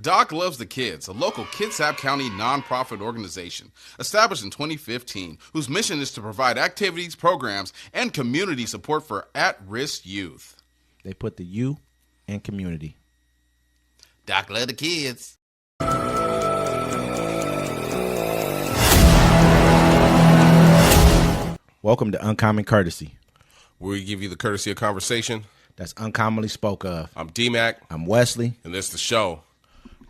Doc Loves the Kids, a local Kitsap County nonprofit organization established in 2015 whose mission is to provide activities, programs, and community support for at-risk youth. They put the U in community. Doc Loves the Kids. Welcome to Uncommon Courtesy, where we give you the courtesy of conversation that's uncommonly spoke of. I'm D-Mac. I'm Wesley. And this is the show.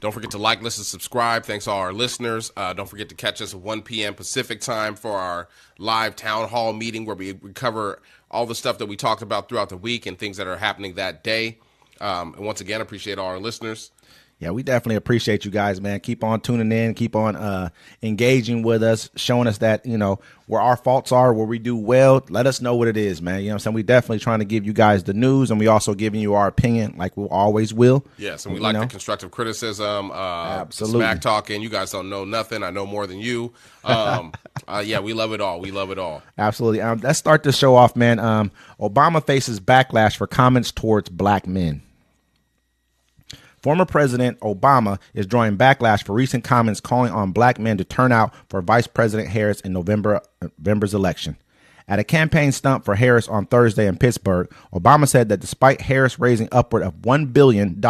Don't forget to like, listen, subscribe. Thanks to all our listeners. Don't forget to catch us at 1 p.m. Pacific time for our live town hall meeting where we cover all the stuff that we talked about throughout the week and things that are happening that day. And once again, appreciate all our listeners. Yeah, we definitely appreciate you guys, man. Keep on tuning in. Keep on engaging with us, showing us that, you know, where our faults are, where we do well. Let us know what it is, man. You know what I'm saying? We definitely trying to give you guys the news, and we also giving you our opinion like we always will. Yes, and we like the constructive criticism. Absolutely. Smack talking. You guys don't know nothing. I know more than you. Yeah, we love it all. We love it all. Absolutely. Let's start this show off, man. Obama faces backlash for comments towards black men. Former President Obama is drawing backlash for recent comments calling on black men to turn out for Vice President Harris in November's election. At a campaign stump for Harris on Thursday in Pittsburgh, Obama said that despite Harris raising upward of $1 billion,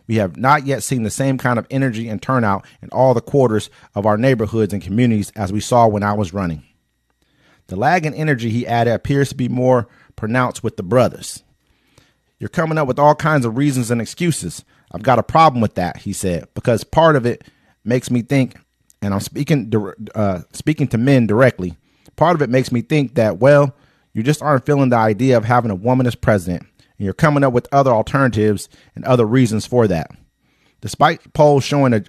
we have not yet seen the same kind of energy and turnout in all the quarters of our neighborhoods and communities as we saw when I was running. The lag in energy, he added, appears to be more pronounced with the brothers. You're coming up with all kinds of reasons and excuses. I've got a problem with that, he said, because part of it makes me think, and I'm speaking to men directly, part of it makes me think that, well, you just aren't feeling the idea of having a woman as president, and you're coming up with other alternatives and other reasons for that. Despite polls showing a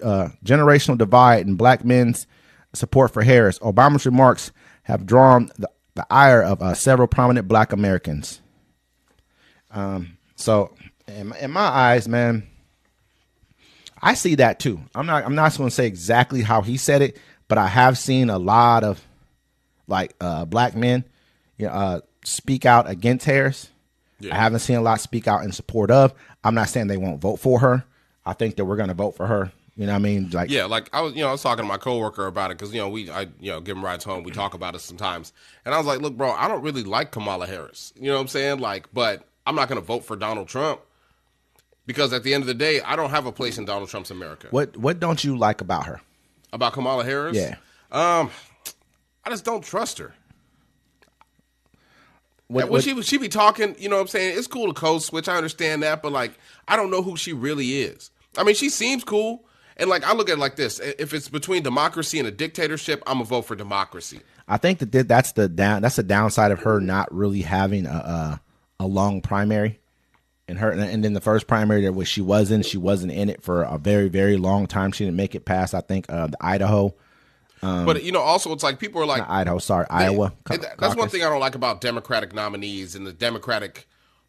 generational divide in black men's support for Harris, Obama's remarks have drawn the ire of several prominent black Americans. So in my eyes, man, I see that too. I'm not going to say exactly how he said it, but I have seen a lot of black men, speak out against Harris. Yeah. I haven't seen a lot speak out in support of. I'm not saying they won't vote for her. I think that we're going to vote for her. You know what I mean? I was talking to my coworker about it because, I give him rides home. We talk about it sometimes. And I was like, look, bro, I don't really like Kamala Harris. You know what I'm saying? But I'm not going to vote for Donald Trump. Because at the end of the day, I don't have a place in Donald Trump's America. What don't you like about her? About Kamala Harris? Yeah. I just don't trust her. When she be talking, you know what I'm saying? It's cool to code switch. I understand that. But, I don't know who she really is. I mean, she seems cool. And, I look at it like this. If it's between democracy and a dictatorship, I'm going to vote for democracy. I think that's the downside of her not really having a long primary. And then the first primary that she wasn't in it for a very, very long time. She didn't make it past, I think, the Idaho. But, also it's like people are like. Not Idaho, sorry, Iowa. That's one thing I don't like about Democratic nominees and the Democratic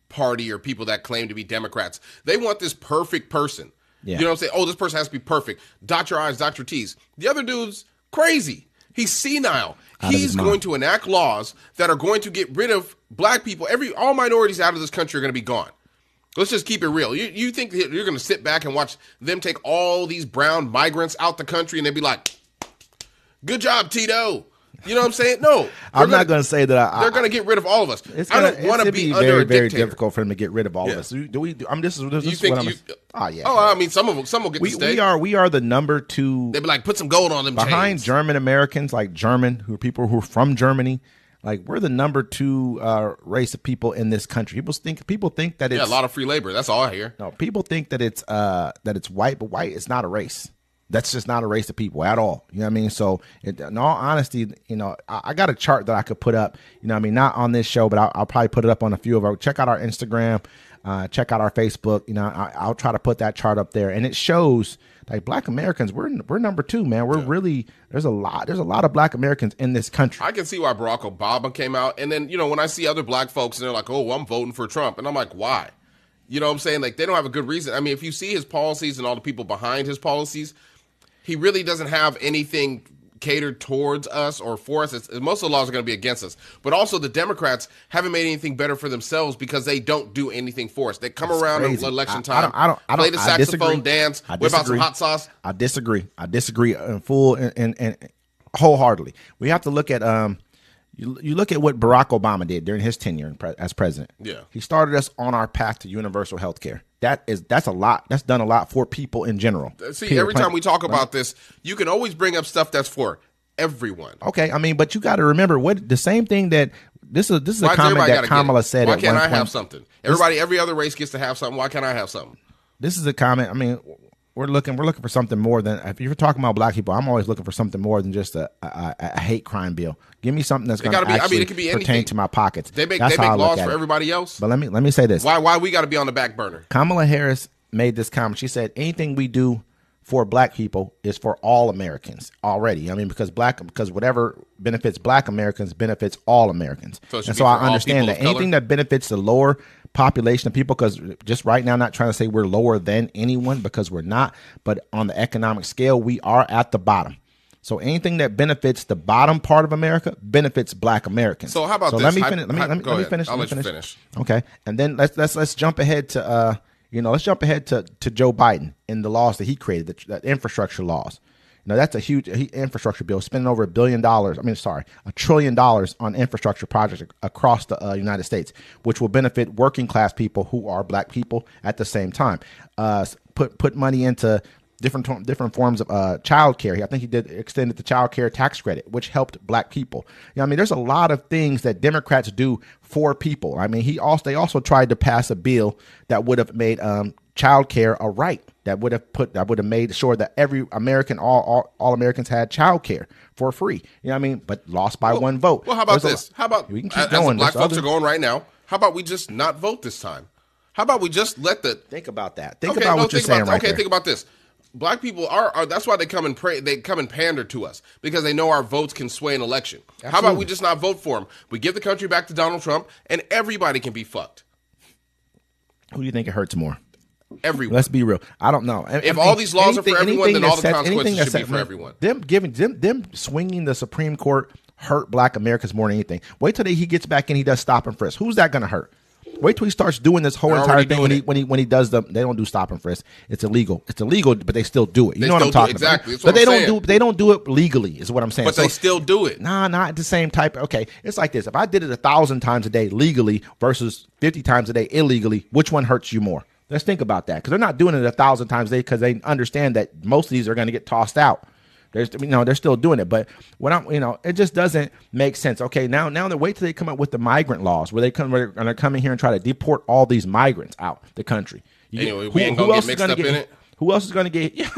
Party or people that claim to be Democrats. They want this perfect person. Yeah. You know what I'm saying? Oh, this person has to be perfect. Dot your I's, dot your T's. The other dude's crazy. He's senile. He's going to enact laws that are going to get rid of black people. All minorities out of this country are going to be gone. Let's just keep it real. You think that you're going to sit back and watch them take all these brown migrants out the country and they'd be like, good job, Tito. You know what I'm saying? No. I'm not going to say that. They're going to get rid of all of us. I don't want to be under a very dictator. Difficult for them to get rid of all of us. This is what I'm. Oh yeah. Oh, I mean, some will get to stay. We are the number 2. They'd be like, put some gold on them behind chains. German Americans, people who are from Germany. We're the number 2 race of people in this country. People think that it's a lot of free labor. That's all I hear. No, people think that it's white, but white is not a race. That's just not a race of people at all. You know what I mean? So in all honesty, I got a chart that I could put up, not on this show, but I'll probably put it up on a few of our, check out our Instagram, check out our Facebook. I'll try to put that chart up there, and it shows black Americans, we're number 2, man. We're really, there's a lot of black Americans in this country. I can see why Barack Obama came out. And then, when I see other black folks and they're like, oh, well, I'm voting for Trump. And I'm like, why? You know what I'm saying? They don't have a good reason. I mean, if you see his policies and all the people behind his policies, he really doesn't have anything catered towards us or for us. Most of the laws are going to be against us. But also the Democrats haven't made anything better for themselves because they don't do anything for us. They come around at election time, play the saxophone, dance, whip out some hot sauce. I disagree in full and wholeheartedly. We have to look at you look at what Barack Obama did during his tenure as president. Yeah. He started us on our path to universal health care. That's a lot. That's done a lot for people in general. See, every time we talk about this, you can always bring up stuff that's for everyone. Okay, I mean, but you got to remember the same thing that this is a comment that Kamala said. Why can't I have something? Every other race gets to have something. Why can't I have something? This is a comment. I mean, we're looking for something more than, if you're talking about black people, I'm always looking for something more than just a hate crime bill. Give me something that's going to actually pertain to my pockets. They make laws for everybody else. But let me say this. Why we got to be on the back burner? Kamala Harris made this comment. She said anything we do for black people is for all Americans already. I mean, because whatever benefits black Americans benefits all Americans. So I understand that anything that benefits the lower population of people, because just right now, I'm not trying to say we're lower than anyone because we're not, but on the economic scale, we are at the bottom. So anything that benefits the bottom part of America benefits black Americans. So how about this? Let me finish. I'll let you finish. Okay. And then let's jump ahead to to Joe Biden and the laws that he created, the infrastructure laws. Now that's a huge infrastructure bill, spending over $1 trillion on infrastructure projects across the United States, which will benefit working class people who are black people at the same time. Put money into different forms of child care. I think he extended the child care tax credit, which helped black people. I mean, there's a lot of things that Democrats do for people. I mean, they also tried to pass a bill that would have made child care a right, that would have made sure that every American, all Americans had child care for free. You know what I mean? But lost by one vote. Well, how about this? How about, we can keep going. Black folks are going right now, how about we just not vote this time? How about we just let think about that. Think about what you're saying right there. Okay, think about this. Black people are that's why they come and pander to us, because they know our votes can sway an election. Absolutely. How about we just not vote for them? We give the country back to Donald Trump, and everybody can be fucked. Who do you think it hurts more? Everyone. Let's be real. I don't know. If all these laws are for everyone, then all the consequences should be for everyone. Them swinging the Supreme Court hurt black Americans more than anything. Wait till he gets back and he does stop and frisk. Who's that going to hurt? Wait till he starts doing this whole entire thing when he does them. They don't do stop and frisk. It's illegal. It's illegal, but they still do it. You know what I'm talking about? Exactly. But they don't do it legally, is what I'm saying. But they still do it. Nah, not the same type. Okay, it's like this. If I did it 1,000 times a day legally versus 50 times a day illegally, which one hurts you more? Let's think about that, because they're not doing it 1,000 times a day because they understand that most of these are going to get tossed out. They're still doing it, but it just doesn't make sense. Okay, now they wait till they come up with the migrant laws where they're coming here and try to deport all these migrants out the country. We ain't gonna get mixed up in it. Who else is going to get? Yeah,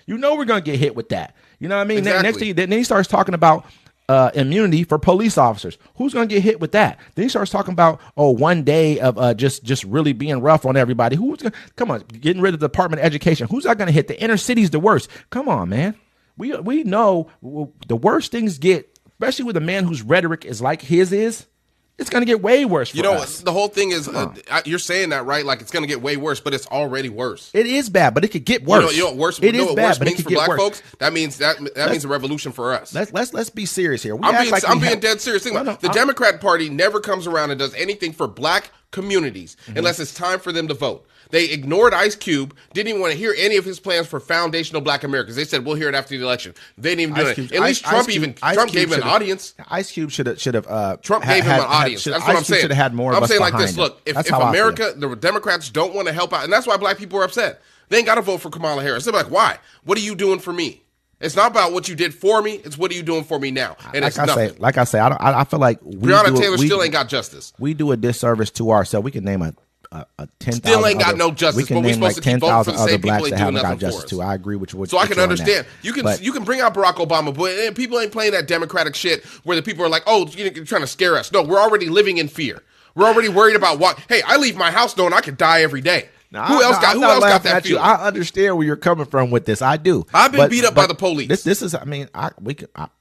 we're going to get hit with that. You know what I mean? Exactly. Next thing, then he starts talking about immunity for police officers. Who's going to get hit with that? Then he starts talking about 1 day of just really being rough on everybody. Who's going? Come on, getting rid of the Department of Education. Who's that going to hit? The inner city's the worst. Come on, man. We know the worse things get, especially with a man whose rhetoric is like his is. It's going to get way worse for us. The whole thing is, you're saying that, right? Like, it's going to get way worse, but it's already worse. It is bad, but it could get worse. You know what worse, it is bad, worse but means it could for get black worse. folks? That means a revolution for us. Let's be serious here. I'm being dead serious. The Democrat Party never comes around and does anything for black communities unless it's time for them to vote. They ignored Ice Cube, didn't even want to hear any of his plans for foundational black Americans. They said, we'll hear it after the election. They didn't even do it. At least Trump gave him an audience. Ice Cube should have. Trump gave him an audience. That's what I'm saying. Should have had more. I'm saying like this. Him. Look, if America, the Democrats don't want to help out, and that's why black people are upset. They ain't got to vote for Kamala Harris. They're like, why? What are you doing for me? It's not about what you did for me. It's what are you doing for me now? And it's nothing. Like I say, I feel like Breonna Taylor still ain't got justice. We do a disservice to ourselves. We can name a 10,000 still ain't got no justice. We can name like 10,000 other blacks that haven't got justice too. I agree with you. So I can understand. You can bring out Barack Obama, but people ain't playing that Democratic shit where the people are like, oh, you're trying to scare us. No, we're already living in fear. We're already worried about what. Hey, I leave my house knowing I could die every day. Now, who else got that feeling? I understand where you're coming from with this. I do. I've been beat up by the police. This is. I mean,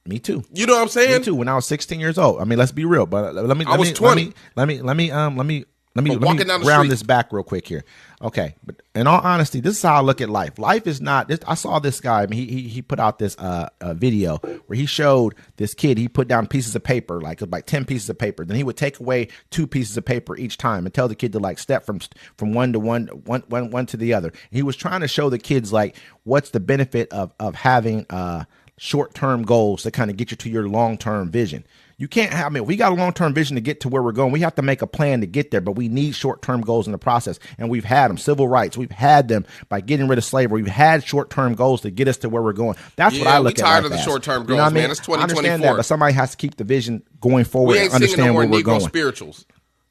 me too. You know what I'm saying? Me too. When I was 16 years old. I mean, let's be real. But let me. I was 20. Let me let me walking down the ground street. this back real quick here. Okay, but in all honesty, this is how I look at life. Life is not. I saw this guy. I mean, he put out this video where he showed this kid. He put down pieces of paper, like 10 pieces of paper. Then he would take away 2 pieces of paper each time and tell the kid to like step from one to the other. He was trying to show the kids like what's the benefit of having short-term goals to kind of get you to your long-term vision. You can't have, I mean, we got a long-term vision to get to where we're going. We have to make a plan to get there, but we need short-term goals in the process. And we've had them. Civil rights, we've had them by getting rid of slavery. We've had short-term goals to get us to where we're going. That's what I look at. We're tired of the short-term goals, man. It's 2024. I understand that, but somebody has to keep the vision going forward and understand where we're going. Spirituals.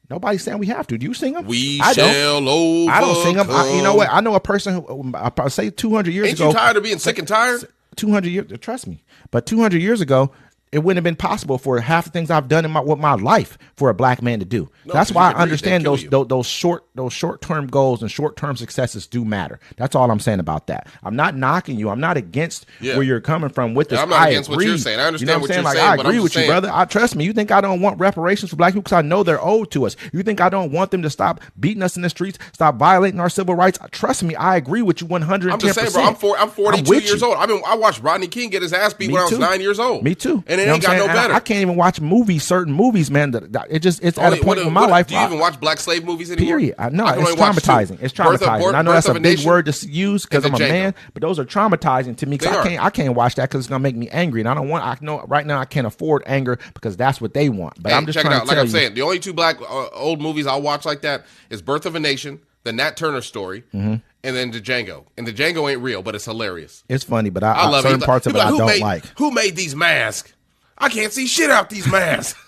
Nobody's saying we have to. Do you sing them? I don't sing them. You know what? I know a person who, I say 200 years ago. Ain't you tired of being sick and tired? 200 years, trust me. But 200 years ago, it wouldn't have been possible for half the things I've done with my life for a black man to do. No, that's why I understand those short-term goals and short-term successes do matter. That's all I'm saying about that. I'm not knocking you. I'm not against where you're coming from with this. I'm not against what you're saying. I understand what you're saying. I agree with you, brother. Trust me. You think I don't want reparations for black people because I know they're owed to us. You think I don't want them to stop beating us in the streets, stop violating our civil rights? Trust me, I agree with you 110%. I'm just saying, bro. I'm 42 years old. I watched Rodney King get his ass beat when I was 9 years old. Me too. And it ain't got no better. I can't even watch certain movies, man. It's at a point in my life. Do you even watch black slave movies anymore? Period. No, it's traumatizing. It's traumatizing. I know that's a big word to use because I'm a man, but those are traumatizing to me because I can't watch that because it's gonna make me angry, and I don't want. I know right now I can't afford anger because that's what they want. But I'm just trying to tell you. Like I'm saying, the only 2 black old movies I'll watch like that is Birth of a Nation, the Nat Turner story, and then the Django. And the Django ain't real, but it's hilarious. It's funny, but I love certain parts of it I don't like. Who made these masks? I can't see shit out these masks.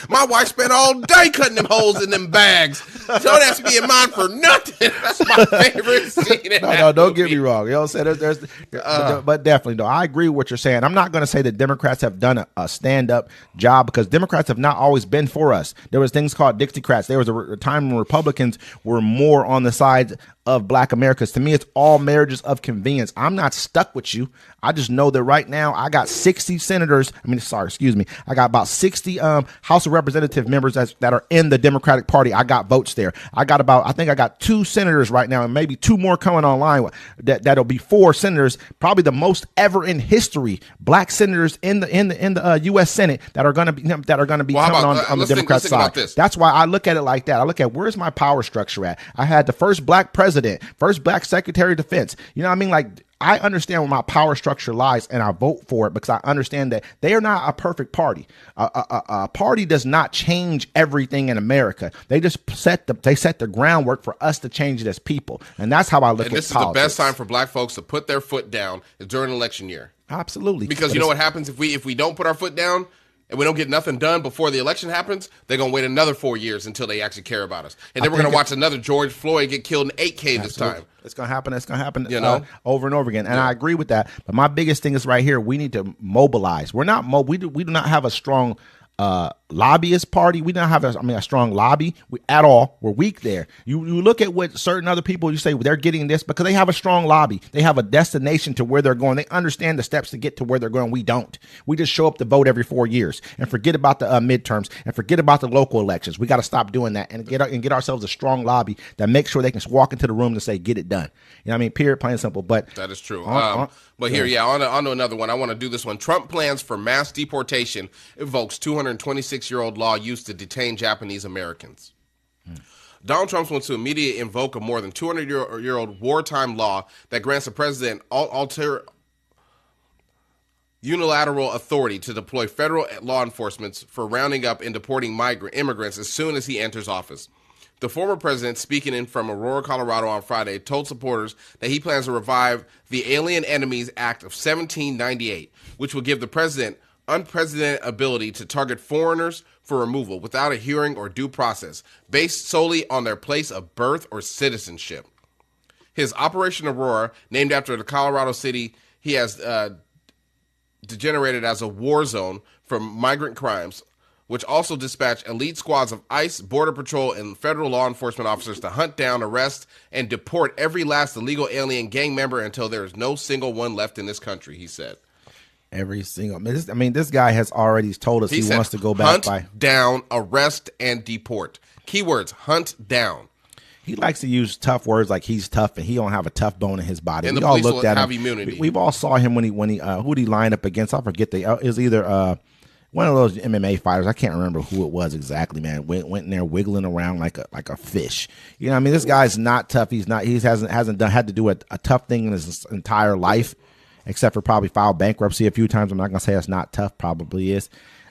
My wife spent all day cutting them holes in them bags. So that's being mine for nothing. That's my favorite scene. No, don't get me wrong. You know what I'm saying? But definitely, though, I agree with what you're saying. I'm not going to say that Democrats have done a stand-up job because Democrats have not always been for us. There was things called Dixiecrats. There was a time when Republicans were more on the side of black Americans. To me, it's all marriages of convenience. I'm not stuck with you. I just know that right now I got 60 senators. I got about 60 House of Representative members that are in the Democratic Party. I got votes there. I think I got 2 senators right now and maybe 2 more coming online. That'll be 4 senators, probably the most ever in history, black senators in the U.S. Senate that are going to be coming on the Democrat side. That's why I look at it like that. I look at where's my power structure at. I had the first black president, first black secretary of defense. You know what I mean? Like, I understand where my power structure lies, and I vote for it because I understand that they are not a perfect party. A party does not change everything in America. They just set the groundwork for us to change it as people, and that's how I look at politics. And this is the best time for black folks to put their foot down is during election year. Absolutely, because you know what happens if we don't put our foot down and we don't get nothing done before the election happens, they're going to wait another 4 years until they actually care about us. And then we're going to watch another George Floyd get killed in 8K this time. It's going to happen. It's going to happen over and over again. And I agree with that. But my biggest thing is right here. We need to mobilize. We do not have a strong lobbyist party. We don't have a strong lobby at all. We're weak there. You look at what certain other people, you say they're getting this because they have a strong lobby. They have a destination to where they're going. They understand the steps to get to where they're going. We don't. We just show up to vote every 4 years and forget about the midterms and forget about the local elections. We got to stop doing that and get ourselves a strong lobby that makes sure they can walk into the room and say, get it done. You know what I mean? Period, plain and simple. But that is true. On to another one. I want to do this one. Trump plans for mass deportation evokes 226-year-old law used to detain Japanese Americans. Donald Trump wants to immediately invoke a more than 200-year-old wartime law that grants the president unilateral authority to deploy federal law enforcement for rounding up and deporting immigrants as soon as he enters office. The former president, speaking from Aurora, Colorado on Friday, told supporters that he plans to revive the Alien Enemies Act of 1798, which will give the president unprecedented ability to target foreigners for removal without a hearing or due process, based solely on their place of birth or citizenship. His Operation Aurora, named after the Colorado city he has degenerated as a war zone for migrant crimes, which also dispatched elite squads of ICE, Border Patrol, and federal law enforcement officers to hunt down, arrest, and deport every last illegal alien gang member until there is no single one left in this country, he said. Every single. This guy has already told us he said, wants to go back hunt down, arrest, and deport. Keywords: hunt down. He likes to use tough words like he's tough and he don't have a tough bone in his body. And we the all police looked will at have him. immunity. We've all saw him when he who did he line up against? I forget it was either one of those MMA fighters. I can't remember who it was exactly. Man, went in there wiggling around like a fish. You know, what I mean, this guy's not tough. He hasn't had to do a tough thing in his entire life, except for probably file bankruptcy a few times. I'm not gonna say that's not tough. Probably is.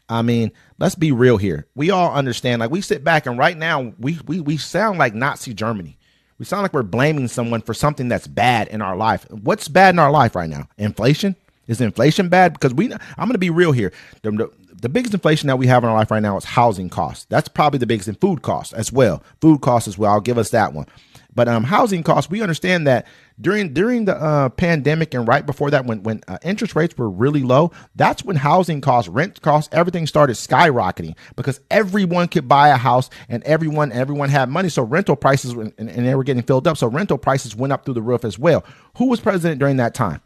I mean, let's be real here. We all understand. Like we sit back and right now we sound like Nazi Germany. We sound like we're blaming someone for something that's bad in our life. What's bad in our life right now? Inflation? Is inflation bad? Because I'm going to be real here. The biggest inflation that we have in our life right now is housing costs. That's probably the biggest, and food costs as well. Food costs as well. I'll give us that one. But housing costs, we understand that during the pandemic and right before that, when interest rates were really low, that's when housing costs, rent costs, everything started skyrocketing because everyone could buy a house and everyone had money. So rental prices and they were getting filled up. So rental prices went up through the roof as well. Who was president during that time?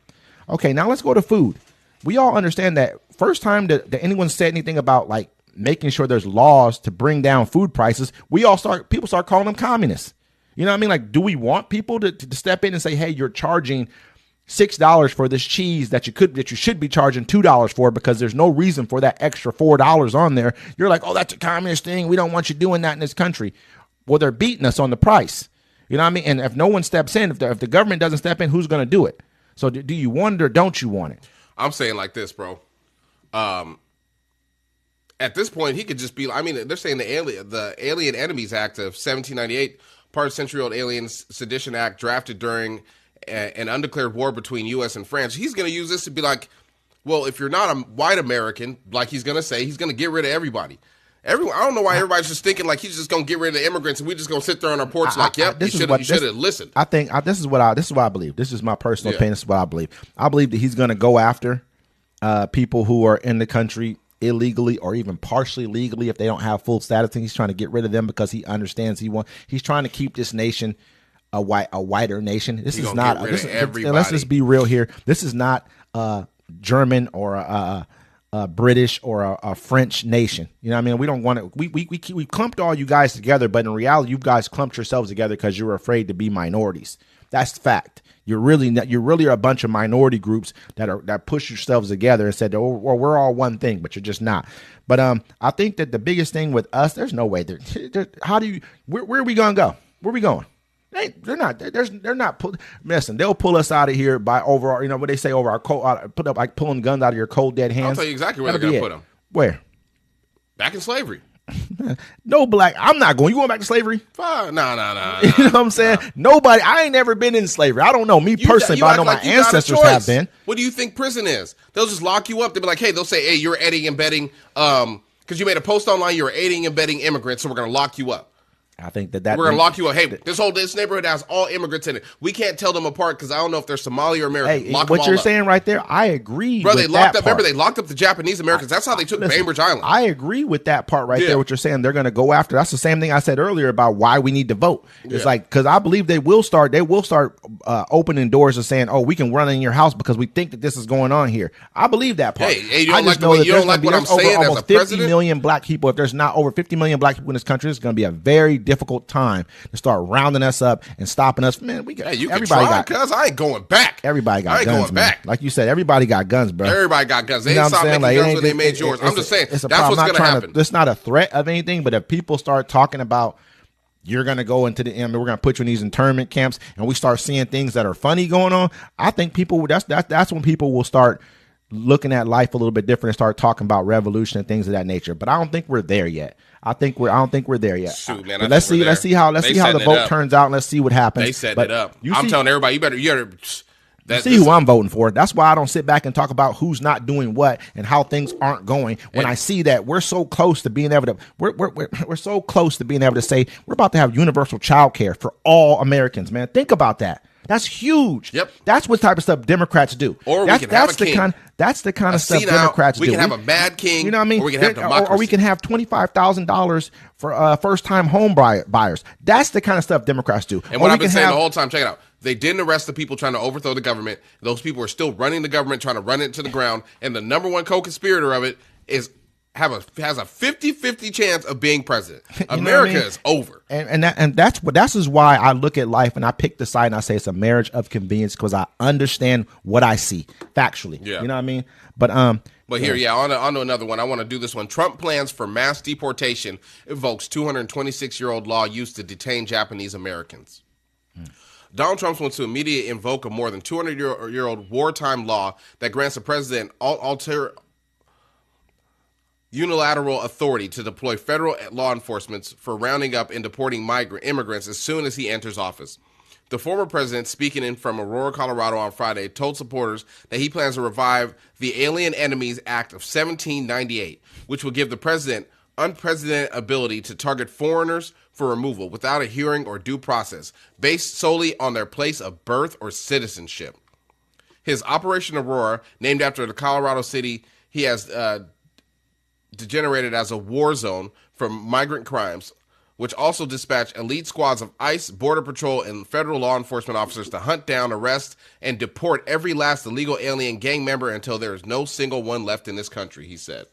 Okay, now let's go to food. We all understand that first time that anyone said anything about like making sure there's laws to bring down food prices, people start calling them communists. You know what I mean? Like, do we want people to step in and say, hey, you're charging $6 for this cheese that you should be charging $2 for because there's no reason for that extra $4 on there. You're like, oh, that's a communist thing. We don't want you doing that in this country. Well, they're beating us on the price. You know what I mean? And if no one steps in, if the government doesn't step in, who's going to do it? So do you want it or don't you want it? I'm saying like this, bro. At this point, he could just be. I mean, they're saying the Alien Enemies Act of 1798, part of century-old Alien Sedition Act, drafted during an undeclared war between U.S. and France. He's going to use this to be like, well, if you're not a white American, like he's going to say, he's going to get rid of everybody. I don't know why everybody's just thinking like he's just going to get rid of the immigrants and we're just going to sit there on our porch yep, you should have listened. I think this is what I believe. This is my personal opinion. This is what I believe. I believe that he's going to go after people who are in the country illegally or even partially legally if they don't have full status. And he's trying to get rid of them because he understands he's trying to keep this nation a whiter nation. This is not. Let's just be real here. This is not German or a British or a French nation. You know what I mean? We don't want to, we clumped all you guys together, but in reality, you guys clumped yourselves together because you were afraid to be minorities. That's fact. You're really a bunch of minority groups that push yourselves together and said, oh, well, we're all one thing, but you're just not. But I think that the biggest thing with us, there's no way. Where are we going to go? Where are we going? They're not. Listen, they'll pull us out of here by over. You know what they say over our cold. Put up like pulling guns out of your cold dead hands. I'll tell you exactly where they're going to put them. Where? Back in slavery. No black. I'm not going. You going back to slavery? No. You know what I'm saying? Nobody. I ain't never been in slavery. I don't know me personally, but I know my ancestors have been. What do you think prison is? They'll just lock you up. They'll be like, hey, they'll say, hey, you're aiding and abetting. Because you made a post online, you're aiding and abetting immigrants, so we're going to lock you up. I think that we're gonna lock you up. Hey, this neighborhood has all immigrants in it. We can't tell them apart because I don't know if they're Somali or American. Hey, what you're saying right there, I agree. Bro, they locked up. Remember, they locked up the Japanese Americans. That's how they took Bainbridge Island. I agree with that part right there. What you're saying, they're gonna go after. That's the same thing I said earlier about why we need to vote. It's like because I believe they will start opening doors and saying, oh, we can run in your house because we think that this is going on here. I believe that part. Hey, you don't like what I'm saying as a president? 50 million black people. If there's not over 50 million black people in this country, it's gonna be a very difficult time to start rounding us up and stopping us. Man, we got everybody got guns. I ain't going back. Everybody got guns, man. Like you said, everybody got guns, bro. Everybody got guns. They ain't stopped making guns when they made yours. I'm just saying that's what's going to happen. It's not a threat of anything, but if people start talking about you're going to go into we're going to put you in these internment camps, and we start seeing things that are funny going on, I think people that's when people will start looking at life a little bit different and start talking about revolution and things of that nature. But I don't think we're there yet. I don't think we're there yet. Shoot, man, let's see how the vote turns out and let's see what happens. They set it up. I'm telling everybody, you better see who I'm voting for. That's why I don't sit back and talk about who's not doing what and how things aren't going. When I see that we're so close to being able to, we're so close to being able to say we're about to have universal child care for all Americans. Man, think about that. That's huge. Yep. That's what type of stuff Democrats do. Or we can have a king. That's the kind of stuff Democrats do. We can have a mad king. You know what I mean? Or we can have democracy. Or we can have $25,000 for first-time home buyers. That's the kind of stuff Democrats do. And what I've been saying the whole time, check it out. They didn't arrest the people trying to overthrow the government. Those people are still running the government, trying to run it to the ground. And the number one co-conspirator of it has a 50-50 chance of being president. America is over. And that's is why I look at life and I pick the side and I say it's a marriage of convenience because I understand what I see factually. Yeah. You know what I mean? But here, on to another one. I want to do this one. Trump plans for mass deportation evokes 226-year-old law used to detain Japanese Americans. Donald Trump wants to immediately invoke a more than 200-year-old wartime law that grants the president unilateral authority to deploy federal law enforcement for rounding up and deporting immigrants as soon as he enters office. The former president, speaking in from Aurora, Colorado on Friday, told supporters that he plans to revive the Alien Enemies Act of 1798, which will give the president unprecedented ability to target foreigners for removal without a hearing or due process, based solely on their place of birth or citizenship. His Operation Aurora, named after the Colorado city he has degenerated as a war zone for migrant crimes, which also dispatched elite squads of ICE, Border Patrol, and federal law enforcement officers to hunt down, arrest, and deport every last illegal alien gang member until there is no single one left in this country, he said.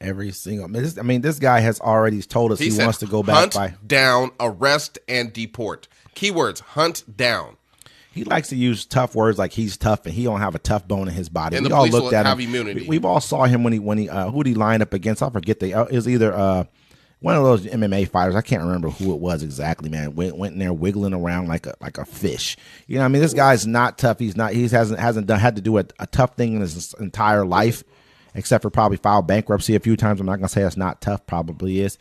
Every single, this guy has already told us he wants to go back hunt down, arrest, and deport. Keywords, hunt down. He likes to use tough words like he's tough and he don't have a tough bone in his body. And we the all police looked at have him. Immunity. We've all saw him when he who did he line up against? I forget it was either one of those MMA fighters. I can't remember who it was exactly, man. Went in there wiggling around like a fish. You know what I mean? This guy's not tough. He hasn't had to do a tough thing in his entire life, except for probably file bankruptcy a few times. I'm not gonna say that's not tough, probably is.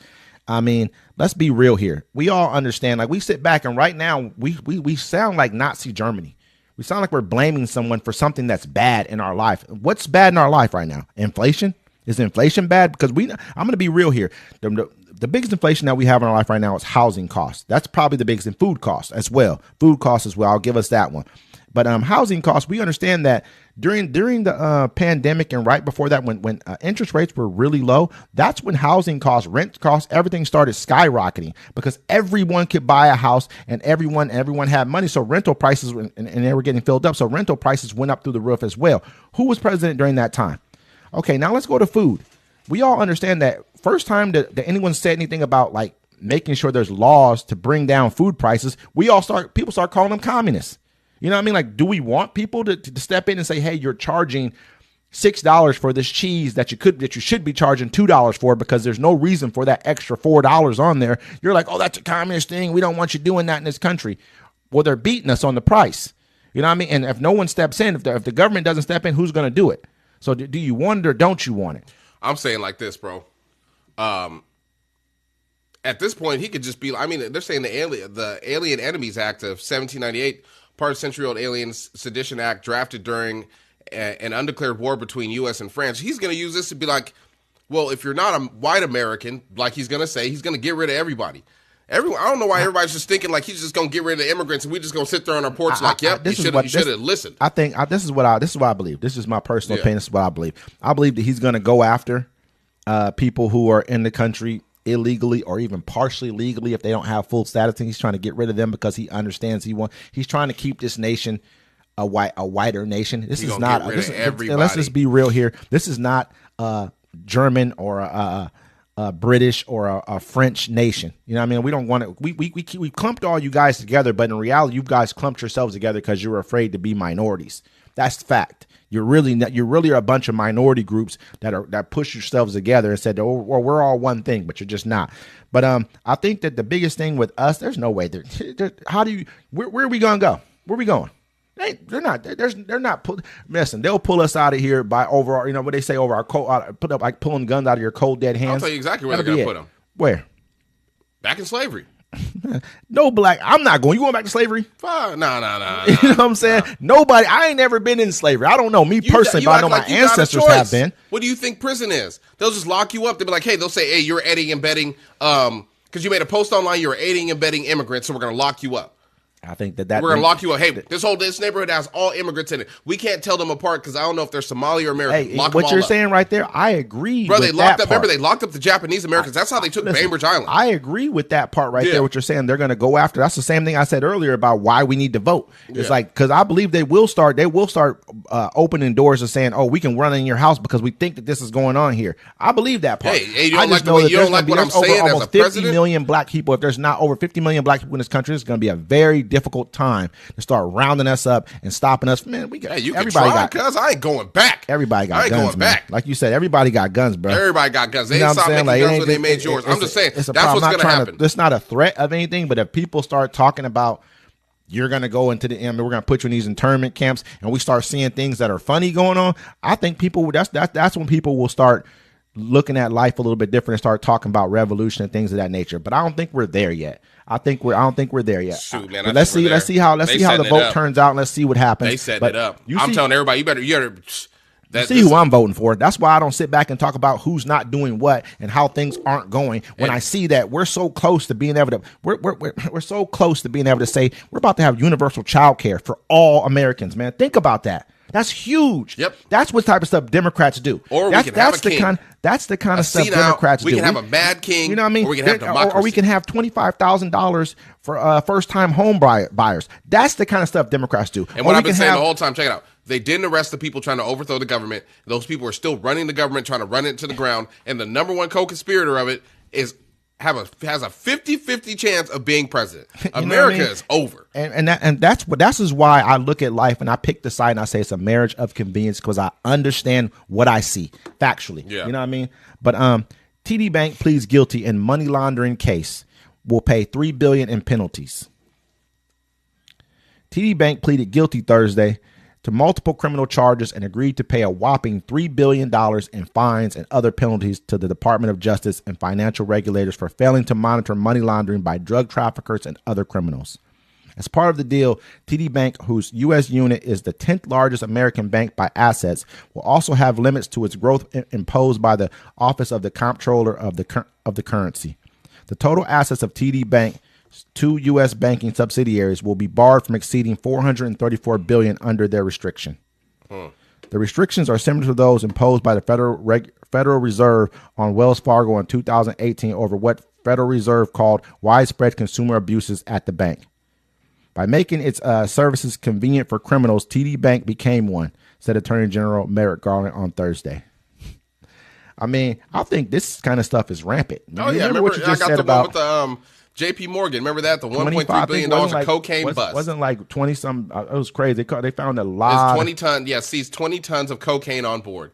I mean, let's be real here. We all understand, like we sit back and right now we sound like Nazi Germany. We sound like we're blaming someone for something that's bad in our life. What's bad in our life right now? Inflation? Is inflation bad? Because I'm going to be real here. The biggest inflation that we have in our life right now is housing costs. That's probably the biggest, and food costs as well. Food costs as well. I'll give us that one. But housing costs, we understand that during the pandemic and right before that, when interest rates were really low, that's when housing costs, rent costs, everything started skyrocketing because everyone could buy a house and everyone had money. So rental prices and they were getting filled up. So rental prices went up through the roof as well. Who was president during that time? Okay, now let's go to food. We all understand that first time that anyone said anything about like making sure there's laws to bring down food prices, people start calling them communists. You know what I mean? Like, do we want people to step in and say, hey, you're charging $6 for this cheese that you should be charging $2 for because there's no reason for that extra $4 on there. You're like, oh, that's a communist thing. We don't want you doing that in this country. Well, they're beating us on the price. You know what I mean? And if no one steps in, if the government doesn't step in, who's going to do it? So do you want it or don't you want it? I'm saying like this, bro. At this point, he could just be, they're saying the Alien Enemies Act of 1798, part of century-old Alien Sedition Act drafted during an undeclared war between U.S. and France. He's going to use this to be like, well, if you're not a white American, like he's going to say, he's going to get rid of everybody. I don't know why everybody's just thinking like he's just going to get rid of immigrants and we just going to sit there on our porch like, yep, you should have listened. I think this is what I believe. This is my personal opinion. This is what I believe. I believe that he's going to go after people who are in the country illegally or even partially legally if they don't have full status. And he's trying to get rid of them because he understands he's trying to keep this nation a whiter nation. This is not everybody. Let's just be real here. This is not German or a British or a French nation. You know what I mean? We don't want to, we clumped all you guys together, but in reality, you guys clumped yourselves together because you were afraid to be minorities. That's the fact. You're really a bunch of minority groups that push yourselves together and said, oh, well, we're all one thing, but you're just not. But I think that the biggest thing with us, there's no way. Where are we going to go? Where are we going? They're not. Listen, they'll pull us out of here by over. You know what they say over our cold. Put up like pulling guns out of your cold dead hands. I'll tell you exactly where they're going to put them. Where? Back in slavery. No black. I'm not going. You going back to slavery? No. You know what I'm saying? Nobody. I ain't never been in slavery. I don't know me personally, but I know my ancestors have been. What do you think prison is? They'll just lock you up. They'll be like, hey, they'll say, hey, you're aiding and abetting. Because you made a post online, you're aiding and abetting immigrants, so we're going to lock you up. I think that we're gonna lock you up. Hey, this neighborhood has all immigrants in it. We can't tell them apart because I don't know if they're Somali or American. Hey, what you're saying right there, I agree. Bro, with they locked that up. part. Remember, they locked up the Japanese Americans. That's how they took Bainbridge Island. I agree with that part right there. What you're saying, they're going to go after. That's the same thing I said earlier about why we need to vote. It's like because I believe they will start opening doors and saying, "Oh, we can run in your house because we think that this is going on here." I believe that part. Hey, you don't like what I'm saying as a almost 50 president? million black people. If there's not over 50 million black people in this country, it's going to be a very difficult time to start rounding us up and stopping us. Man, we got everybody got. Cause I ain't going back. Everybody got guns. Going back. Like you said, everybody got guns, bro. Everybody got guns. They stopped making guns when they made yours. I'm just saying that's what's going to happen. It's not a threat of anything, but if people start talking about you're going to go into the end, we're going to put you in these internment camps, and we start seeing things that are funny going on, I think people that's when people will start looking at life a little bit different and start talking about revolution and things of that nature. But I don't think we're there yet. I don't think we're there yet. Shoot, man, let's see how the vote turns out, and let's see what happens. They set it up. I'm telling everybody, you better see who I'm voting for. That's why I don't sit back and talk about who's not doing what and how things aren't going. When I see that we're so close to being able to, we're so close to being able to say we're about to have universal child care for all Americans. Man, think about that. That's huge. Yep. That's what type of stuff Democrats do. Or we can have a king. That's the kind of stuff Democrats do. We can have a mad king. You know what I mean? Or we can have democracy. Or we can have $25,000 for first-time home buyers. That's the kind of stuff Democrats do. And what I've been saying the whole time, check it out. They didn't arrest the people trying to overthrow the government. Those people are still running the government, trying to run it to the ground. And the number one co-conspirator of it has a 50-50 chance of being president. America is over. And that's is why I look at life and I pick the side and I say it's a marriage of convenience because I understand what I see factually. Yeah. You know what I mean? But TD Bank pleads guilty in money laundering case, will pay $3 billion in penalties. TD Bank pleaded guilty Thursday to multiple criminal charges and agreed to pay a whopping $3 billion in fines and other penalties to the Department of Justice and financial regulators for failing to monitor money laundering by drug traffickers and other criminals. As part of the deal, TD Bank, whose U.S. unit is the 10th largest American bank by assets, will also have limits to its growth imposed by the Office of the Comptroller of the currency. The total assets of TD Bank, two U.S. banking subsidiaries, will be barred from exceeding $434 billion under their restriction. The restrictions are similar to those imposed by the Federal Reserve on Wells Fargo in 2018 over what Federal Reserve called widespread consumer abuses at the bank. By making its services convenient for criminals, TD Bank became one, said Attorney General Merrick Garland on Thursday. I mean, I think this kind of stuff is rampant. Remember what you just said about the J.P. Morgan. Remember that? The $1.3 billion of cocaine bust. Wasn't like 20 some. It was crazy. They found a lot. 20 tons. Yeah, seized 20 tons of cocaine on board.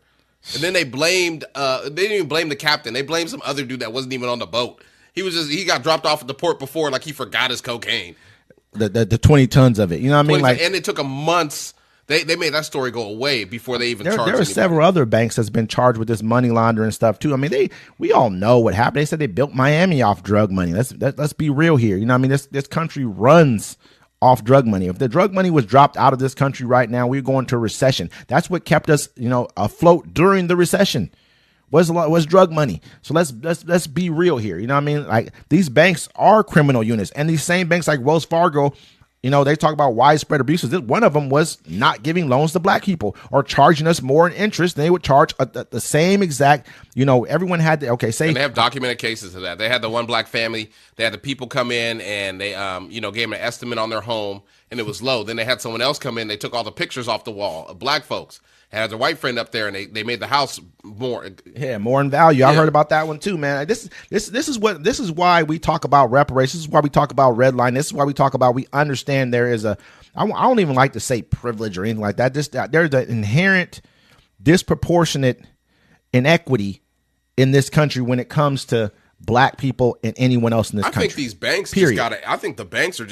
And then they blamed. They didn't even blame the captain. They blamed some other dude that wasn't even on the boat. He got dropped off at the port before, like he forgot his cocaine. The 20 tons of it. You know what I mean? Like, and it took them months. They made that story go away before they even charged anybody. There are several other banks that's been charged with this money laundering stuff too. I mean, we all know what happened. They said they built Miami off drug money. Let's be real here. You know what I mean? This country runs off drug money. If the drug money was dropped out of this country right now, we're going to a recession. That's what kept us, afloat during the recession. Was drug money. So let's be real here. You know what I mean? Like, these banks are criminal units, and these same banks like Wells Fargo, they talk about widespread abuses. One of them was not giving loans to black people or charging us more in interest than they would charge the same exact, everyone had to, And they have documented cases of that. They had the one black family, they had the people come in and they, gave them an estimate on their home and it was low. Then they had someone else come in, they took all the pictures off the wall of black folks. Had their white friend up there, and they made the house more in value. I heard about that one too, man. This is why we talk about reparations. This is why we talk about redlining. This is why we talk about we understand there is I don't even like to say privilege or anything like that. There's an inherent disproportionate inequity in this country when it comes to black people and anyone else in this country. I think these banks I think the banks are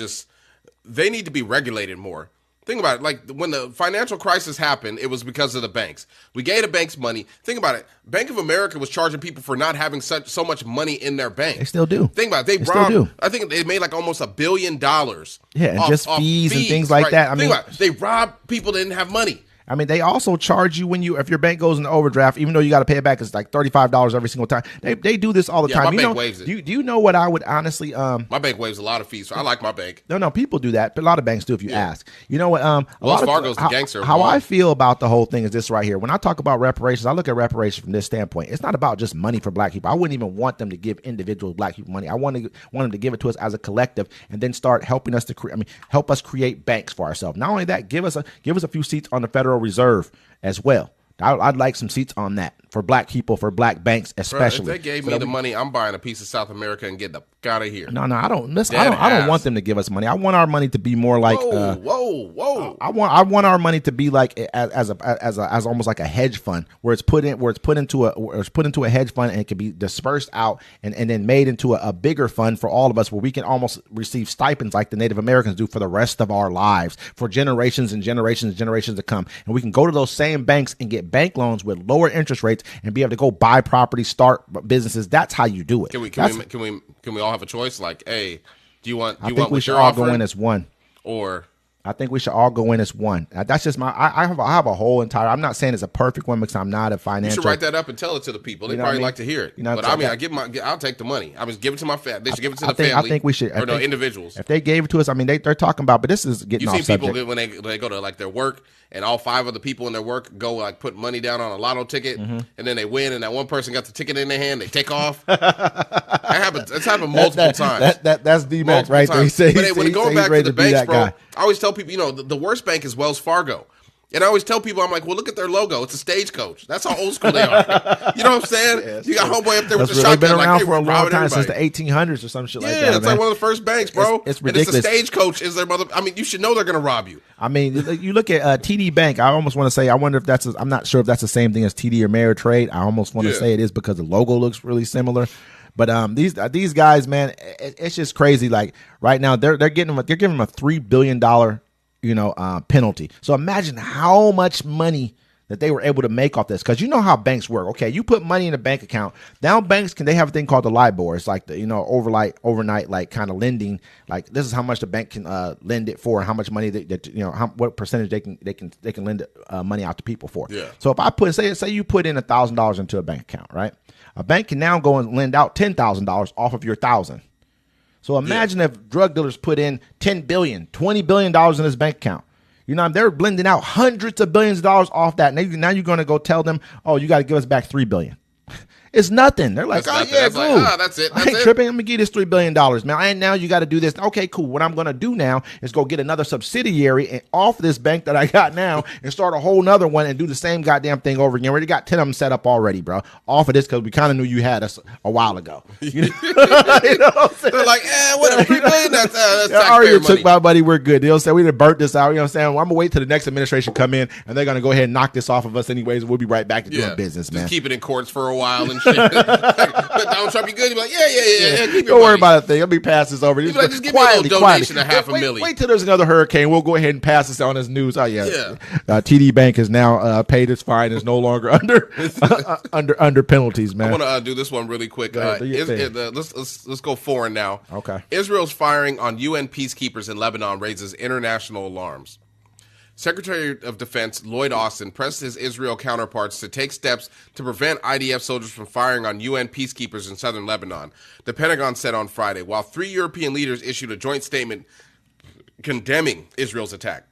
they need to be regulated more. Think about it. Like, when the financial crisis happened, it was because of the banks. We gave the banks money. Think about it. Bank of America was charging people for not having so much money in their bank. They still do. Think about it. They robbed. I think they made like almost $1 billion. Yeah, and just fees and things like that. Think about it. They robbed people that didn't have money. I mean, they also charge you if your bank goes into overdraft, even though you got to pay it back, it's like $35 every single time. They do this all the time. My bank waives it. Do you know what I would honestly my bank waives a lot of fees. So I like my bank. No, people do that, but a lot of banks do if you ask. You know what? Wells Fargo's the gangster. How I feel about the whole thing is this right here. When I talk about reparations, I look at reparations from this standpoint. It's not about just money for black people. I wouldn't even want them to give individual black people money. I want them to give it to us as a collective, and then start helping us help us create banks for ourselves. Not only that, give us a few seats on the Federal Reserve as well. I'd like some seats on that for black people, for black banks especially. Bro, if they gave me the money, I'm buying a piece of South America and getting the fuck out of here. No, I don't. Listen, I don't want them to give us money. I want our money to be more like. Whoa! I want our money to be like as almost like a hedge fund where it's put into a hedge fund, and it can be dispersed out and then made into a bigger fund for all of us, where we can almost receive stipends like the Native Americans do for the rest of our lives, for generations and generations and generations to come, and we can go to those same banks and get bank loans with lower interest rates and be able to go buy property, start businesses. That's how you do it. Can we all have a choice? Like, hey, I think we should all go in as one. Or I think we should all go in as one. That's just I have a whole entire. I'm not saying it's a perfect one because I'm not a financial. You should write that up and tell it to the people. They probably like to hear it. But I'll take the money. I was give it to my family. They should give it to the family. I think we should. Individuals. If they gave it to us, I mean, they're talking about. But this is getting off subject. You see people when they go to like their work, and all 5 of the people in their work go like put money down on a lotto ticket, and then they win, and that one person got the ticket in their hand, they take off. It's happened multiple times. That's D-Mac right there. But going back to the banks, bro, I always tell people, the worst bank is Wells Fargo. And I always tell people, I'm like, well, look at their logo. It's a stagecoach. That's how old school they are. You know what I'm saying? Yeah, you got homeboy up there with the shotgun. They've been around like, for a long time, since the 1800s or some shit like that. Yeah, it's like one of the first banks, bro. It's ridiculous. And it's a stagecoach. Is their mother? I mean, you should know they're going to rob you. I mean, you look at TD Bank. I almost want to say, I wonder if I'm not sure if that's the same thing as TD or Ameritrade. I almost want to say it is because the logo looks really similar. But these guys, man, it's just crazy. Like right now, they're giving them a $3 billion penalty. So imagine how much money that they were able to make off this, because you know how banks work. Okay, you put money in a bank account. Now banks they have a thing called the LIBOR. It's like the overnight like kind of lending. Like this is how much the bank can lend it for, and how much money what percentage they can lend money out to people for. Yeah. So if I say you put in $1,000 into a bank account, right? A bank can now go and lend out $10,000 off of your $1,000. So imagine if drug dealers put in $10 billion, $20 billion in this bank account. They're blending out hundreds of billions of dollars off that. Now you're going to go tell them, oh, you got to give us back $3 billion. It's nothing. They're like, that's oh, yeah, cool. Like, that's it. I ain't tripping. I'm going to give you this $3 billion, man. And now you got to do this. Okay, cool. What I'm going to do now is go get another subsidiary and off this bank that I got now and start a whole nother one and do the same goddamn thing over again. We already got 10 of them set up already, bro. Off of this because we kind of knew you had us a while ago. You know what I'm saying? They're like, whatever, $3 billion, that's already took my money. We're good. They'll say we done burnt this out. You know what I'm saying? Well, I'm going to wait till the next administration come in and they're going to go ahead and knock this off of us anyways. We'll be right back to doing business, man. Just keep it in courts for a while and shit. But Donald Trump, you good? You're like, yeah. Keep Don't worry about a thing. Let me pass this over. Just give me a little donation of $500,000. Wait till there's another hurricane. We'll go ahead and pass this on as news. Oh yeah. TD Bank has now paid its fine. Is no longer under penalties, man. I want to do this one really quick. Let's go foreign now. Okay. Israel's firing on UN peacekeepers in Lebanon raises international alarms. Secretary of Defense Lloyd Austin pressed his Israel counterparts to take steps to prevent IDF soldiers from firing on UN peacekeepers in southern Lebanon, the Pentagon said on Friday, while 3 European leaders issued a joint statement condemning Israel's attack.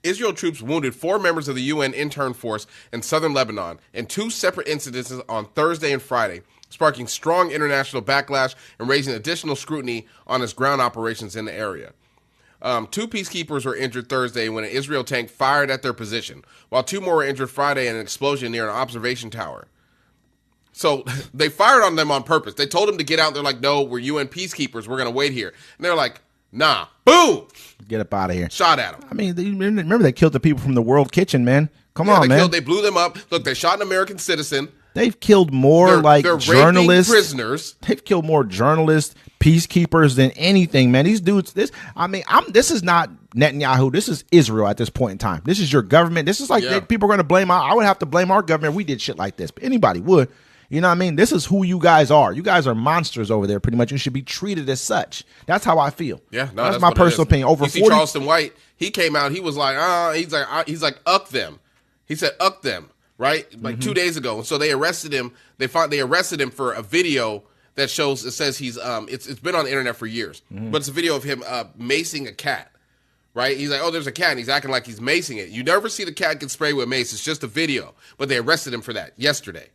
Israel troops wounded 4 members of the UN intern force in southern Lebanon in 2 separate incidents on Thursday and Friday, sparking strong international backlash and raising additional scrutiny on its ground operations in the area. 2 peacekeepers were injured Thursday when an Israel tank fired at their position, while 2 more were injured Friday in an explosion near an observation tower. So they fired on them on purpose. They told them to get out. They're like, no, we're UN peacekeepers. We're going to wait here. And they're like, nah. Boom! Get up out of here. Shot at them. I mean, remember they killed the people from the World Kitchen, man. Come on, man. They blew them up. Look, they shot an American citizen. They've killed more they're journalists, prisoners. They've killed more journalists, peacekeepers than anything, man. These dudes, this is not Netanyahu. This is Israel at this point in time. This is your government. This is like people are going to blame. I would have to blame our government. We did shit like this, but anybody would. You know what I mean? This is who you guys are. You guys are monsters over there, pretty much. You should be treated as such. That's how I feel. Yeah, no, that's my personal opinion. Over you 40 see Charleston White, he came out. He was like, he's like, uck them. He said, uck them. Right, like 2 days ago. And so they arrested him. They arrested him for a video that shows. It says he's it's been on the internet for years, but it's a video of him macing a cat. Right? He's like, oh, there's a cat, and he's acting like he's macing it. You never see the cat get sprayed with mace. It's just a video. But they arrested him for that yesterday.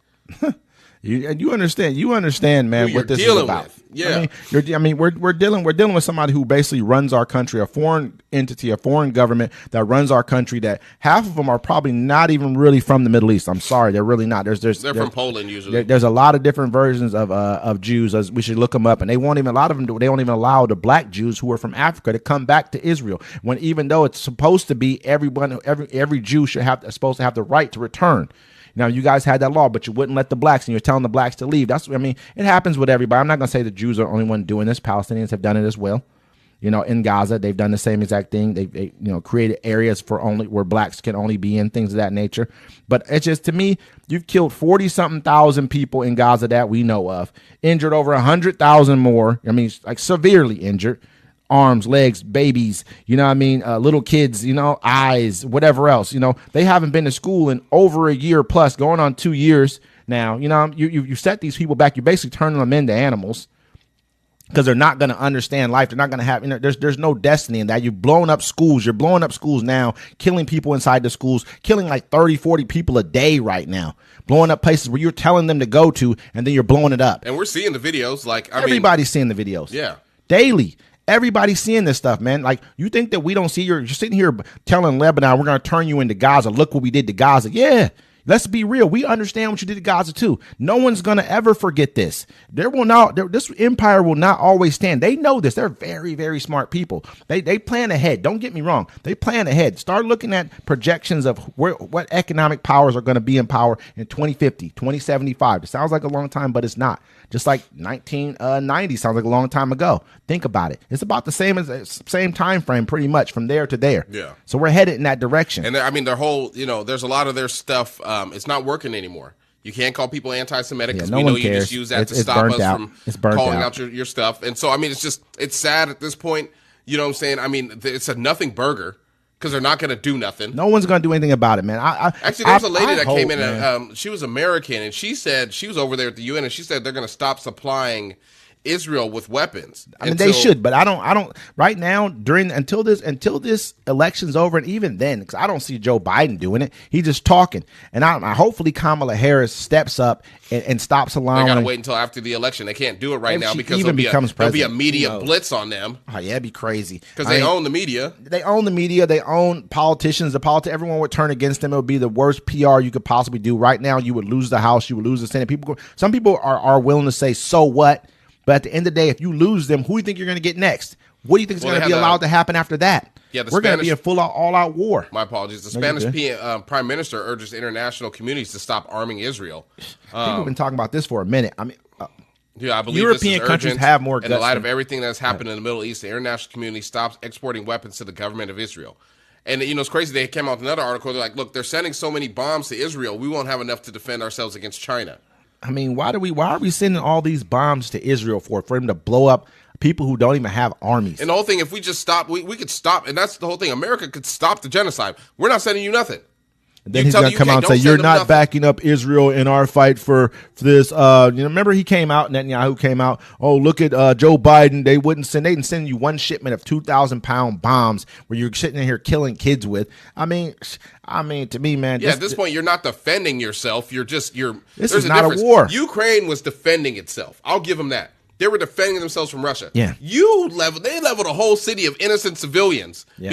You understand, man, what this is about. With. Yeah, we're dealing with somebody who basically runs our country, a foreign entity, a foreign government that runs our country. That half of them are probably not even really from the Middle East. I'm sorry, they're really not. They're from Poland usually. There's a lot of different versions of Jews. As we should look them up, and they won't even they don't even allow the black Jews who are from Africa to come back to Israel. When even though it's supposed to be every Jew supposed to have the right to return. Now, you guys had that law, but you wouldn't let the blacks, and you're telling the blacks to leave. It happens with everybody. I'm not going to say the Jews are the only one doing this. Palestinians have done it as well. In Gaza, they've done the same exact thing. They created areas where blacks can only be in, things of that nature. But it's just, to me, you've killed 40-something thousand people in Gaza that we know of, injured over 100,000 more. Like severely injured. Arms, legs, babies, little kids, eyes, whatever else. They haven't been to school in over a year plus, going on 2 years now. You set these people back. You're basically turning them into animals because they're not going to understand life. They're not going to have, there's no destiny in that. You've blown up schools. You're blowing up schools now, killing people inside the schools, killing like 30, 40 people a day right now, blowing up places where you're telling them to go to, and then you're blowing it up. And we're seeing the videos. Everybody's seeing the videos. Yeah. Daily. Everybody's seeing this stuff, man. Like, you think that we don't see you're sitting here telling Lebanon, we're going to turn you into Gaza. Look what we did to Gaza. Yeah, let's be real. We understand what you did to Gaza too. No one's going to ever forget this. This empire will not always stand. They know this. They're very, very smart people. They plan ahead. Don't get me wrong. They plan ahead. Start looking at projections of what economic powers are going to be in power in 2050, 2075. It sounds like a long time, but it's not. Just like 1990 sounds like a long time ago. Think about it. It's about the same time frame, pretty much, from there to there. Yeah. So we're headed in that direction. And their whole, there's a lot of their stuff. It's not working anymore. You can't call people anti-Semitic because we know you just use that to stop us from calling out your stuff. And so, it's sad at this point. You know what I'm saying? It's a nothing burger. Because they're not going to do nothing. No one's going to do anything about it, man. Actually, there was a lady that came in, and she was American, and she said she was over there at the UN, and she said they're going to stop supplying Israel with weapons. They should, but I don't. Right now, until this election's over, and even then, because I don't see Joe Biden doing it. He's just talking, and hopefully Kamala Harris steps up and stops allowing. They got to wait until after the election. They can't do it right now because there'll be a media blitz on them. Oh yeah, it'd be crazy because they own the media. They own the media. They own politicians. Everyone would turn against them. It would be the worst PR you could possibly do. Right now, you would lose the House. You would lose the Senate. Some people are willing to say, "So what?" But at the end of the day, if you lose them, who do you think you're going to get next? What do you think is going to be allowed to happen after that? Yeah, we're going to be a full all-out war. My apologies. The Spanish Prime Minister urges international communities to stop arming Israel. People have been talking about this for a minute. I believe European countries have more guts. In the light of everything that's happened in the Middle East, the international community stops exporting weapons to the government of Israel. And, it's crazy. They came out with another article. They're like, look, they're sending so many bombs to Israel, we won't have enough to defend ourselves against China. Why are we sending all these bombs to Israel for them to blow up people who don't even have armies? And the whole thing, if we just stop, we could stop. And that's the whole thing. America could stop the genocide. We're not sending you nothing. And then he's going to come out and say, you're not backing up Israel in our fight for this. Remember he came out, Netanyahu came out, oh, look at Joe Biden. They didn't send you one shipment of 2,000-pound bombs where you're sitting in here killing kids with. To me, man. Yeah, at this point, you're not defending yourself. This is not a war. Ukraine was defending itself. I'll give them that. They were defending themselves from Russia. Yeah. They leveled a whole city of innocent civilians and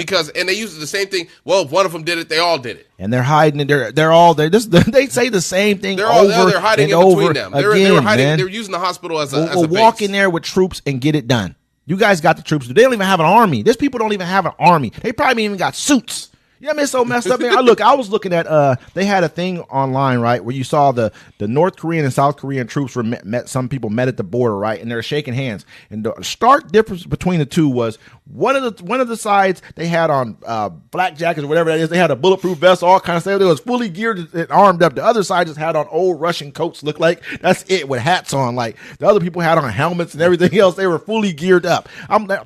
they used the same thing. Well, if one of them did it, they all did it. And they're hiding it. They say the same thing they're hiding in between them. They're hiding. They're using the hospital as a base. Walk in there with troops and get it done. You guys got the troops. They don't even have an army. These people don't even have an army. They probably even got suits. Yeah, I mean, it's so messed up, man. I was looking at, they had a thing online, right, where you saw the North Korean and South Korean troops were some people met at the border, right, and they're shaking hands. And the stark difference between the two was one of the sides, they had on black jackets or whatever that is. They had a bulletproof vest, all kind of stuff. They was fully geared and armed up. The other side just had on old Russian coats, look like that's it, with hats on. Like the other people had on helmets and everything else. They were fully geared up.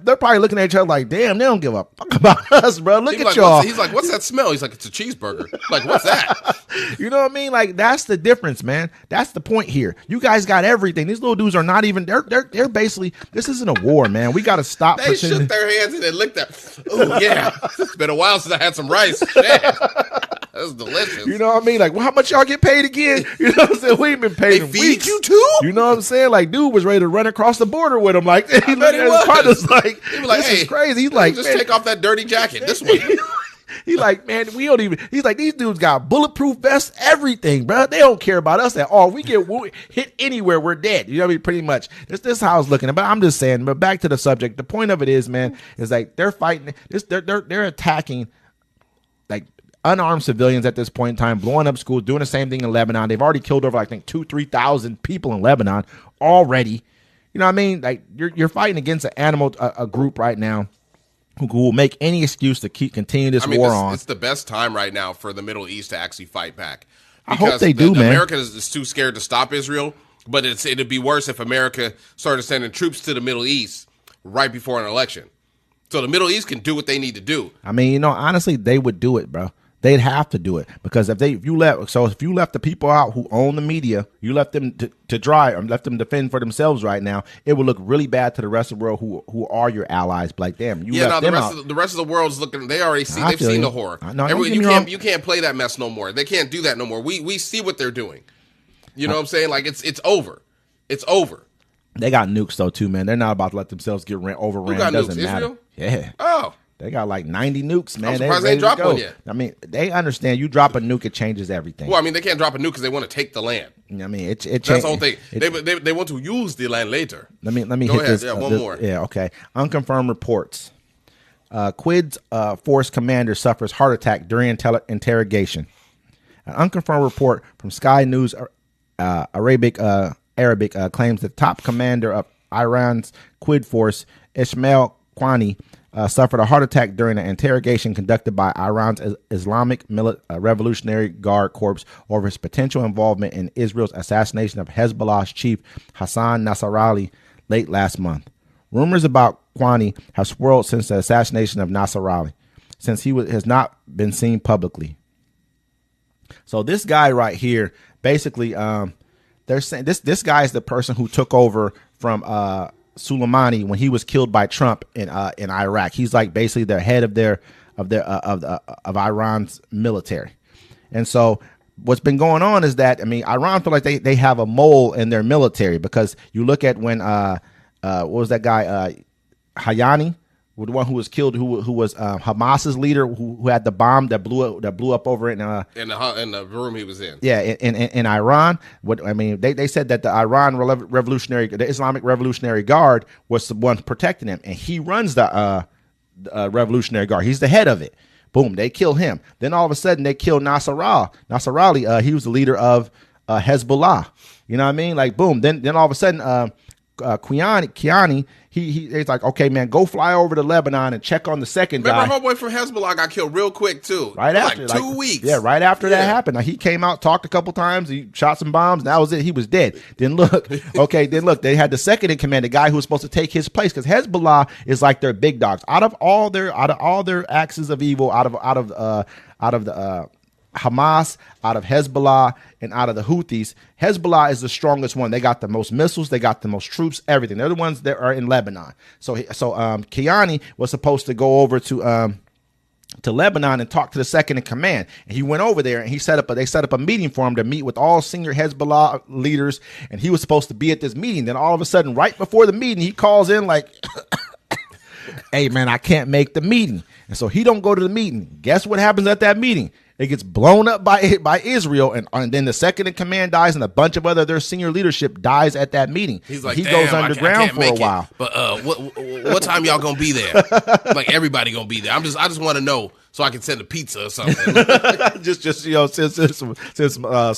They're probably looking at each other like, damn, they don't give a fuck about us, bro. Look at y'all. He's like, what's that smell? He's like, it's a cheeseburger. Like, what's that? You know what I mean? Like, that's the difference, man. That's the point here. You guys got everything. These little dudes are not even. They're basically. This isn't a war, man. We got to stop. They shook their hands and they licked at. Oh yeah, it's been a while since I had some rice. That was delicious. You know what I mean? Like, well, how much y'all get paid again? You know what I'm saying? We ain't been paid. They feed you too. You know what I'm saying? Like, dude was ready to run across the border with him. Like, he bet he was. Like, he was like, this hey, is crazy. He's like, just take off that dirty jacket. This one. He's like, man, we don't even. He's like, these dudes got bulletproof vests, everything, bro. They don't care about us at all. We get hit anywhere, we're dead. You know what I mean? Pretty much. This is how it's looking. But I'm just saying. But back to the subject. The point of it is, man, is like they're fighting. They're attacking like unarmed civilians at this point in time, blowing up schools, doing the same thing in Lebanon. They've already killed over, I think, 2,000-3,000 people in Lebanon already. You know what I mean? Like you're fighting against a group right now who will make any excuse to continue this war on. It's the best time right now for the Middle East to actually fight back. I hope they do, man. America is too scared to stop Israel, but it'd be worse if America started sending troops to the Middle East right before an election. So the Middle East can do what they need to do. I mean, you know, honestly, they would do it, bro. They'd have to do it because if you left the people out who own the media, you left them to dry or left them defend for themselves right now, it would look really bad to the rest of the world who are your allies. Like, damn, the rest of the world's looking. They already see. They've seen the horror. You can't play that mess no more. They can't do that no more. We see what they're doing. You know what I'm saying? Like it's over. It's over. They got nukes though too, man. They're not about to let themselves get overran. Who got it doesn't nukes? matter. Israel? Yeah. Oh. They got like 90 nukes, man. I'm surprised they ain't dropped one yet. I mean, they understand you drop a nuke, it changes everything. Well, I mean, they can't drop a nuke because they want to take the land. I mean, that's the whole thing. They want to use the land later. Let me Go hit ahead. this. Yeah, one more. Yeah, okay. Unconfirmed reports. Quds force commander suffers heart attack during interrogation. An unconfirmed report from Sky News Arabic claims the top commander of Iran's Quds force, Ismail Qani, suffered a heart attack during an interrogation conducted by Iran's Islamic Revolutionary Guard Corps over his potential involvement in Israel's assassination of Hezbollah's chief Hassan Nasrallah late last month. Rumors about Qani have swirled since the assassination of Nasrallah, since he has not been seen publicly. So this guy right here, basically, they're saying this guy is the person who took over from Soleimani when he was killed by Trump in Iraq. He's like basically the head of Iran's military. And so what's been going on is that, I mean, Iran feel like they have a mole in their military because you look at when what was that guy Hayani, the one who was killed, who was Hamas's leader, who had the bomb that blew up over in the room he was in. Yeah, in Iran. What I mean, they said that the the Islamic Revolutionary Guard was the one protecting him, and he runs the Revolutionary Guard. He's the head of it. Boom, they kill him. Then all of a sudden they kill Nasrallah. He was the leader of Hezbollah. You know what I mean? Like boom. Then all of a sudden Kiani, he's like, okay, man, go fly over to Lebanon and check on the second guy. Remember, homeboy from Hezbollah got killed real quick too. Right after, like 2 weeks. Yeah, right after that happened. Now, he came out, talked a couple times, he shot some bombs, and that was it. He was dead. Then look, they had the second in command, the guy who was supposed to take his place, because Hezbollah is like their big dogs. Out of all their axes of evil, out of the Hamas, out of Hezbollah, and out of the Houthis, Hezbollah is the strongest one. They got the most missiles, they got the most troops, everything. They're the ones that are in Lebanon. So Kiani was supposed to go over to Lebanon and talk to the second in command, and he went over there and they set up a meeting for him to meet with all senior Hezbollah leaders, and he was supposed to be at this meeting. Then all of a sudden, right before the meeting, he calls in like, "Hey man, I can't make the meeting," and so he don't go to the meeting. Guess what happens at that meeting? It gets blown up by Israel, and then the second in command dies, and a bunch of their senior leadership dies at that meeting. He's like, he goes underground for a while. But what time y'all gonna be there? Like everybody gonna be there. I just want to know so I can send a pizza or something. just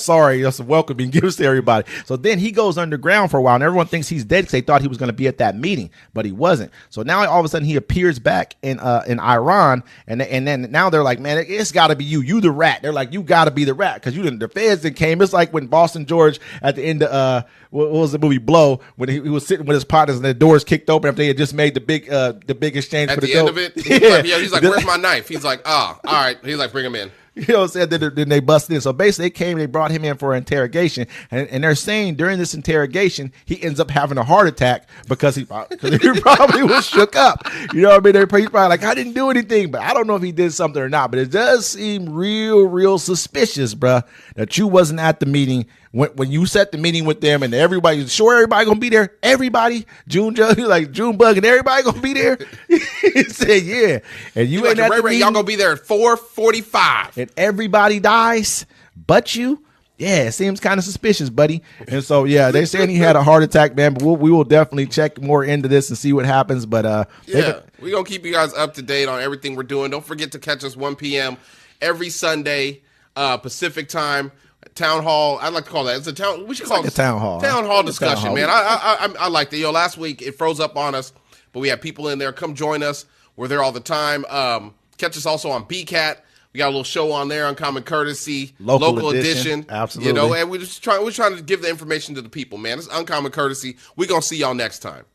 sorry, some welcoming gifts to everybody. So then he goes underground for a while, and everyone thinks he's dead because they thought he was going to be at that meeting, but he wasn't. So now all of a sudden he appears back in Iran, and then now they're like, man, it's got to be you. You the rat. They're like, you got to be the rat because the feds that came. It's like when Boston George at the end of what was the movie Blow, when he was sitting with his partners and the doors kicked open after they had just made the big exchange at for the end dope. of it. He's like, where's my knife? He's like, all right. He's like, bring him in. You know what I'm saying? Then they busted in. So basically they brought him in for an interrogation. And they're saying during this interrogation, he ends up having a heart attack because he probably was shook up. You know what I mean? He's probably like, I didn't do anything, but I don't know if he did something or not. But it does seem real suspicious, bruh, that you wasn't at the meeting when you set the meeting with them and everybody gonna be there. Everybody, Junebug and everybody gonna be there. He said, yeah. And you ain't at the meeting. Y'all gonna be there at 4:45. And everybody dies but you. Yeah, it seems kind of suspicious, buddy. And so, yeah, they're saying he had a heart attack, man. But we will definitely check more into this and see what happens. But we're gonna keep you guys up to date on everything we're doing. Don't forget to catch us 1 p.m. every Sunday, Pacific time. Town hall. I'd like to call that. It's a town. We should call it a town hall. Town hall discussion, man. I like that. Last week it froze up on us, but we had people in there. Come join us. We're there all the time. Catch us also on BCAT. We got a little show on there, Uncommon Courtesy, local edition. Absolutely. And we're trying to give the information to the people, man. It's Uncommon Courtesy. We're gonna see y'all next time.